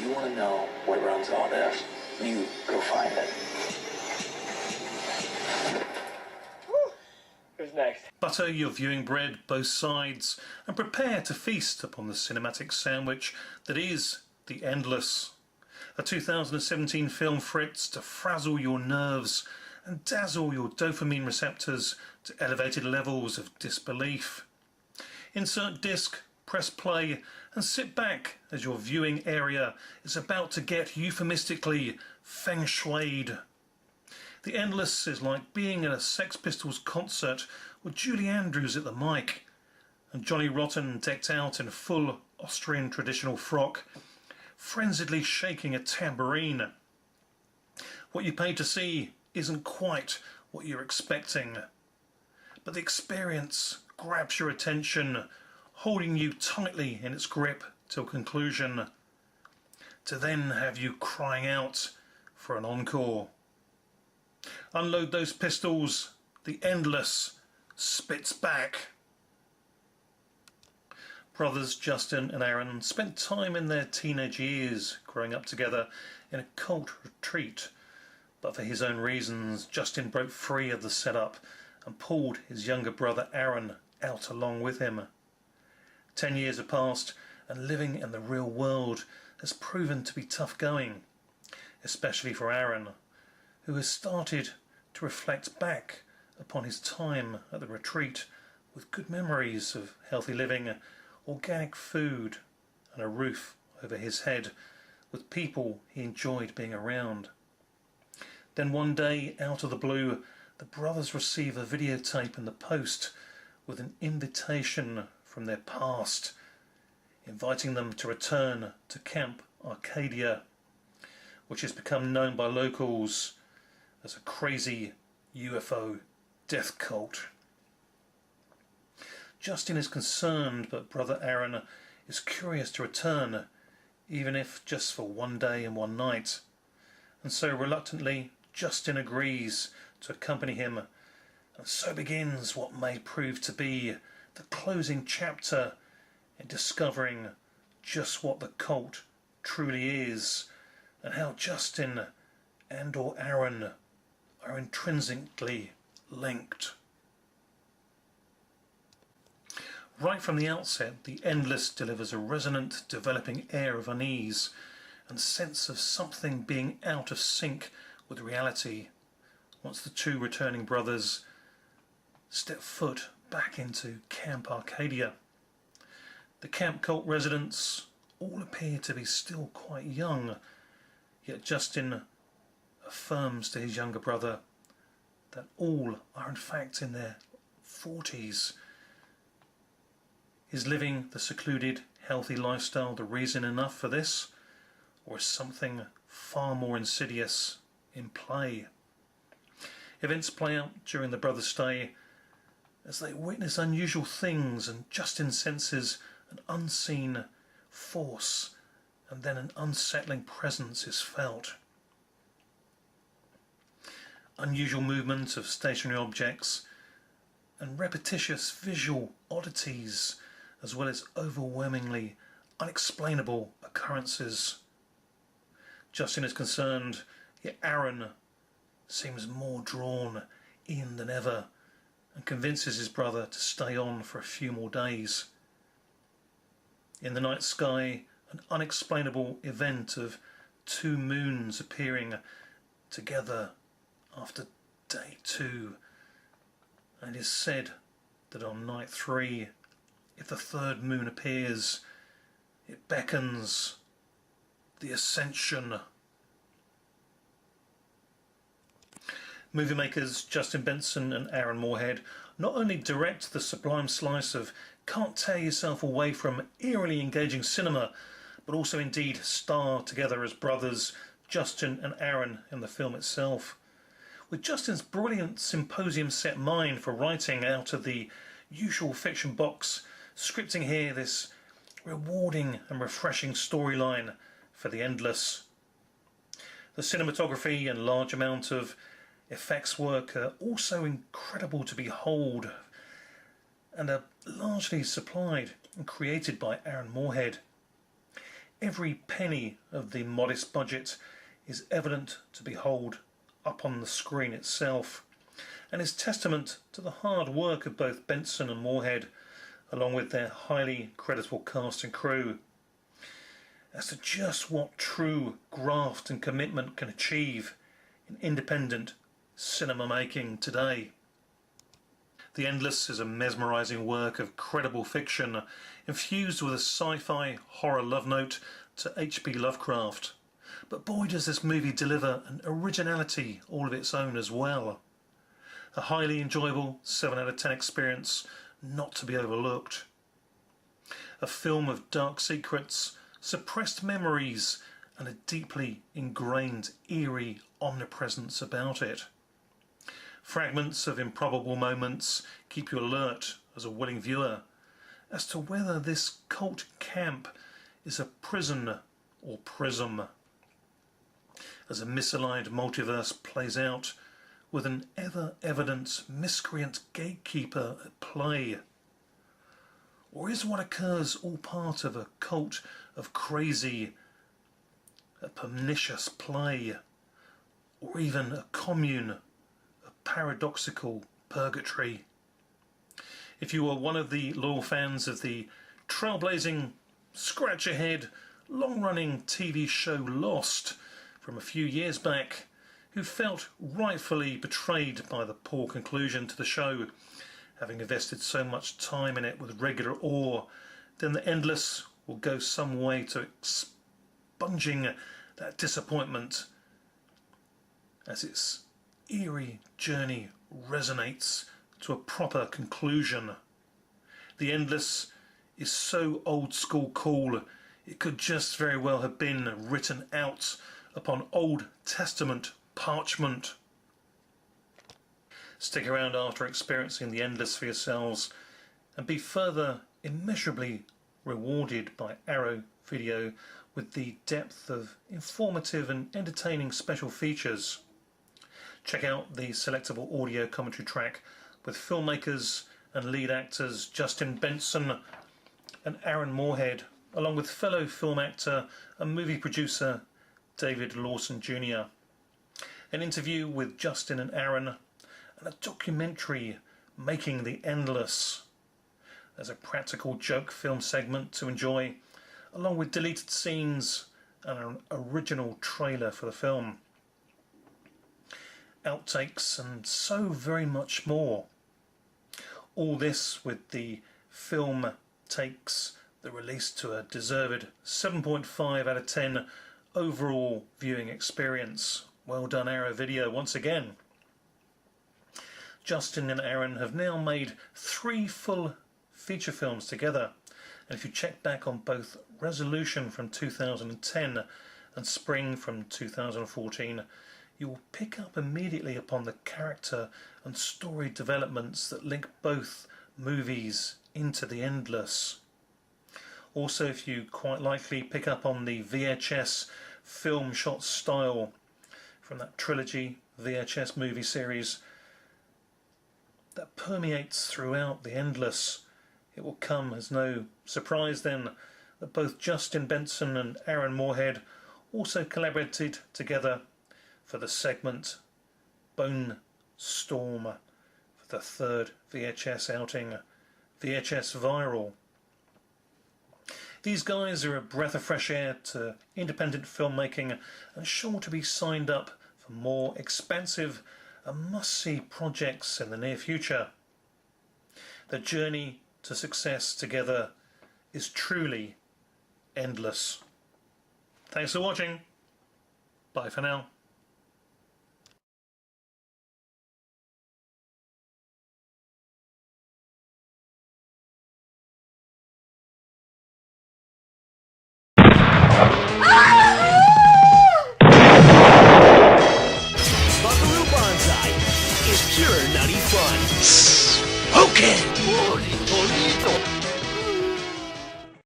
You want to know what runs all this? You go find it. Who's next? Butter your viewing bread, both sides, and prepare to feast upon the cinematic sandwich that is The Endless. A 2017 film fritz to frazzle your nerves and dazzle your dopamine receptors to elevated levels of disbelief. Insert disc, press play, and sit back as your viewing area is about to get euphemistically feng shuied. The Endless is like being at a Sex Pistols concert with Julie Andrews at the mic and Johnny Rotten decked out in full Austrian traditional frock, frenziedly shaking a tambourine. What you paid to see isn't quite what you're expecting, but the experience grabs your attention, holding you tightly in its grip till conclusion, to then have you crying out for an encore. Unload those pistols, The Endless spits back. Brothers Justin and Aaran spent time in their teenage years growing up together in a cult retreat, but for his own reasons Justin broke free of the setup and pulled his younger brother Aaran out along with him. 10 years have passed and living in the real world has proven to be tough going, especially for Aaran, who has started to reflect back upon his time at the retreat with good memories of healthy living, organic food and a roof over his head with people he enjoyed being around. Then one day, out of the blue, the brothers receive a videotape in the post with an invitation from their past, inviting them to return to Camp Arcadia, which has become known by locals as a crazy UFO death cult. Justin is concerned, but brother Aaran is curious to return, even if just for one day and one night. And so reluctantly, Justin agrees to accompany him, and so begins what may prove to be the closing chapter in discovering just what the cult truly is, and how Justin and/or Aaran are intrinsically linked. Right from the outset, The Endless delivers a resonant, developing air of unease and sense of something being out of sync with reality once the two returning brothers step foot back into Camp Arcadia. The camp cult residents all appear to be still quite young, yet Justin affirms to his younger brother that all are in fact in their 40s. Is living the secluded, healthy lifestyle the reason enough for this, or is something far more insidious in play? Events play out during the brothers' stay as they witness unusual things, and Justin senses an unseen force, and then an unsettling presence is felt. Unusual movement of stationary objects and repetitious visual oddities, as well as overwhelmingly unexplainable occurrences. Justin is concerned, yet Aaran seems more drawn in than ever and convinces his brother to stay on for a few more days. In the night sky, an unexplainable event of two moons appearing together after day 2, and it is said that on night 3, if the third moon appears, it beckons the ascension. Movie makers Justin Benson and Aaron Moorhead not only direct the sublime slice of can't tear yourself away from eerily engaging cinema, but also indeed star together as brothers Justin and Aaron in the film itself. With Justin's brilliant symposium set mind for writing out of the usual fiction box, scripting here this rewarding and refreshing storyline for The Endless. The cinematography and large amount of effects work are also incredible to behold and are largely supplied and created by Aaron Moorhead. every penny of the modest budget is evident to behold up on the screen itself, and is testament to the hard work of both Benson and Moorhead, along with their highly creditable cast and crew, as to just what true graft and commitment can achieve in independent cinema making today. The Endless is a mesmerising work of credible fiction infused with a sci-fi horror love note to H.P. Lovecraft. But boy does this movie deliver an originality all of its own as well. A highly enjoyable 7 out of 10 experience not to be overlooked. A film of dark secrets, suppressed memories and a deeply ingrained eerie omnipresence about it. Fragments of improbable moments keep you alert as a willing viewer as to whether this cult camp is a prison or prism, as a misaligned multiverse plays out with an ever-evident miscreant gatekeeper at play. Or is what occurs all part of a cult of crazy, a pernicious play, or even a commune, a paradoxical purgatory? If you are one of the loyal fans of the trailblazing, scratch-ahead, long-running TV show Lost from a few years back, who felt rightfully betrayed by the poor conclusion to the show, having invested so much time in it with regular awe, then The Endless will go some way to expunging that disappointment as its eerie journey resonates to a proper conclusion. The Endless is so old school cool, it could just very well have been written out upon Old Testament parchment. Stick around after experiencing The Endless for yourselves and be further immeasurably rewarded by Arrow Video with the depth of informative and entertaining special features. Check out the selectable audio commentary track with filmmakers and lead actors Justin Benson and Aaran Moorhead, along with fellow film actor and movie producer David Lawson Jr. An interview with Justin and Aaran, and a documentary, Making the Endless. There's a practical joke film segment to enjoy, along with deleted scenes and an original trailer for the film. Outtakes and so very much more. All this with the film takes the release to a deserved 7.5 out of 10 overall viewing experience. Well done, Arrow Video, once again. Justin and Aaran have now made 3 full feature films together, and if you check back on both Resolution from 2010 and Spring from 2014, you will pick up immediately upon the character and story developments that link both movies into The Endless. Also, if you quite likely pick up on the VHS film shot style from that trilogy VHS movie series that permeates throughout The Endless, it will come as no surprise then that both Justin Benson and Aaran Moorhead also collaborated together for the segment Bone Storm for the 3rd VHS outing, VHS Viral. These guys are a breath of fresh air to independent filmmaking and sure to be signed up for more expansive and must-see projects in the near future. The journey to success together is truly endless. Thanks for watching. Bye for now. Buckaroobanzai is pure nutty fun. Okay.